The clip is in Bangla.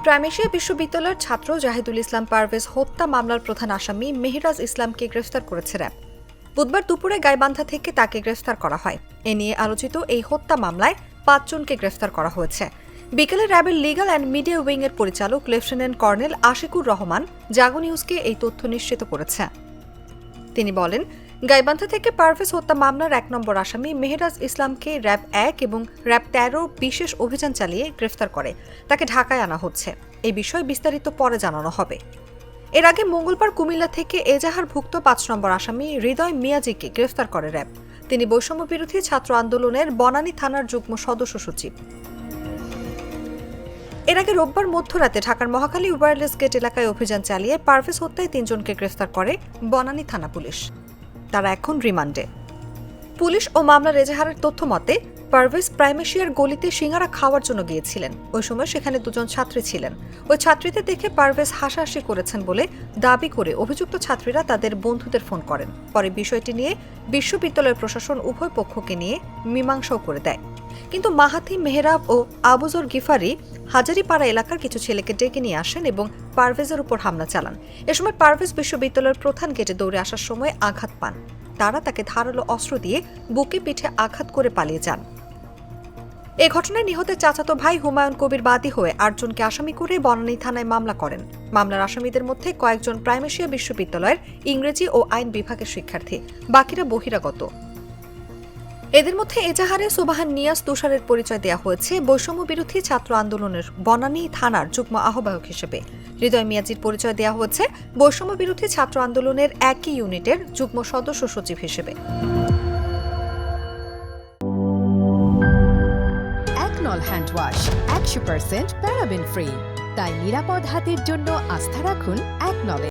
প্রাইমেশিয়া বিশ্ববিদ্যালয়ের ছাত্র জাহিদুল ইসলাম পারভেজ হত্যা মামলার প্রধান আসামি মেহরাজ ইসলামকে গ্রেফতার করেছে র্যাব। বুধবার দুপুরে গাইবান্ধা থেকে তাকে গ্রেফতার করা হয়। এ নিয়ে আলোচিত এই হত্যা মামলায় ৫ জনকে গ্রেফতার করা হয়েছে। বিকেলে র্যাবের লিগ্যাল অ্যান্ড মিডিয়া উইং এর পরিচালক লেফটেন্যান্ট কর্নেল আশিকুর রহমান জাগো নিউজকে এই তথ্য নিশ্চিত করেছে। তিনি বলেন, গাইবান্ধা থেকে পারভেজ হত্যা মামলার ১ নম্বর আসামি মেহরাজ ইসলামকে র্যাব ১ এবং র্যাব ১৩ বিশেষ অভিযান চালিয়ে গ্রেফতার করে তাকে ঢাকায় আনা হচ্ছে। এই বিষয়ে বিস্তারিত পরে জানানো হবে। এর আগে মঙ্গলবার কুমিল্লা থেকে এজাহারভুক্ত ৫ নম্বর আসামি হৃদয় মিয়াজিকে গ্রেফতার করে র্যাব। তিনি বৈষম্য বিরোধী ছাত্র আন্দোলনের বনানী থানার যুগ্ম সদস্য সচিব। এর আগে রোববার মধ্যরাতে ঢাকার মহাখালী ওয়্যারলেস গেট এলাকায় অভিযান চালিয়ে পারভেজ হত্যায় ৩ জনকে গ্রেফতার করে বনানী থানা পুলিশ। তারা এখন রিমান্ডে। পুলিশ ও মামলার এজাহারের তথ্য মতে পারভেজ প্রাইমেশিয়ার গলিতে সিঙ্গারা খাওয়ার জন্য গিয়েছিলেন। ওই সময় সেখানে ২ জন ছাত্রী ছিলেন। ওই ছাত্রীদের দেখে পারভেজ হাসাহাসি করেছেন বলে দাবি করে অভিযুক্ত ছাত্রীরা তাদের বন্ধুদের ফোন করেন। পরে বিষয়টি নিয়ে বিশ্ববিদ্যালয় প্রশাসন উভয় পক্ষকে নিয়ে মীমাংসাও করে দেয়। কিন্তু মাহাথি মেহরাব ও আবুজর গিফারি হাজারিপাড়া এলাকার কিছু ছেলেকে ডেকে নিয়ে আসেন এবং পারভেজের উপর হামলা চালান। এ সময় পারভেজ বিশ্ববিদ্যালয়ের প্রধান গেটে দৌড়ে আসার সময় আঘাত পান। তারা তাকে ধারালো অস্ত্র দিয়ে বুকে পিঠে আঘাত করে পালিয়ে যান। এ ঘটনায় নিহতের চাচাতো ভাই হুমায়ুন কবির বাদী হয়ে ৮ জনকে আসামি করে বনানী থানায় মামলা করেন। মামলার আসামিদের মধ্যে কয়েকজন প্রাইমেশিয়া বিশ্ববিদ্যালয়ের ইংরেজি ও আইন বিভাগের শিক্ষার্থী, বাকিরা বহিরাগত। এদের মধ্যে এজাহারে সুবাহান নিয়াজ তুষারের পরিচয় দেওয়া হয়েছে বৈষম্য বিরোধী ছাত্র আন্দোলনের বনানী থানার যুগ্ম আহ্বায়ক হিসেবে। হৃদয় মিয়াজির পরিচয় দেওয়া হয়েছে বৈষম্য বিরোধী ছাত্র আন্দোলনের একই ইউনিটের যুগ্ম সদস্য সচিব হিসেবে। একনল হ্যান্ড ওয়াশ 100% প্যারাবেন ফ্রি, তাই নিরাপদ হাতের জন্য আস্থা রাখুন একনলে।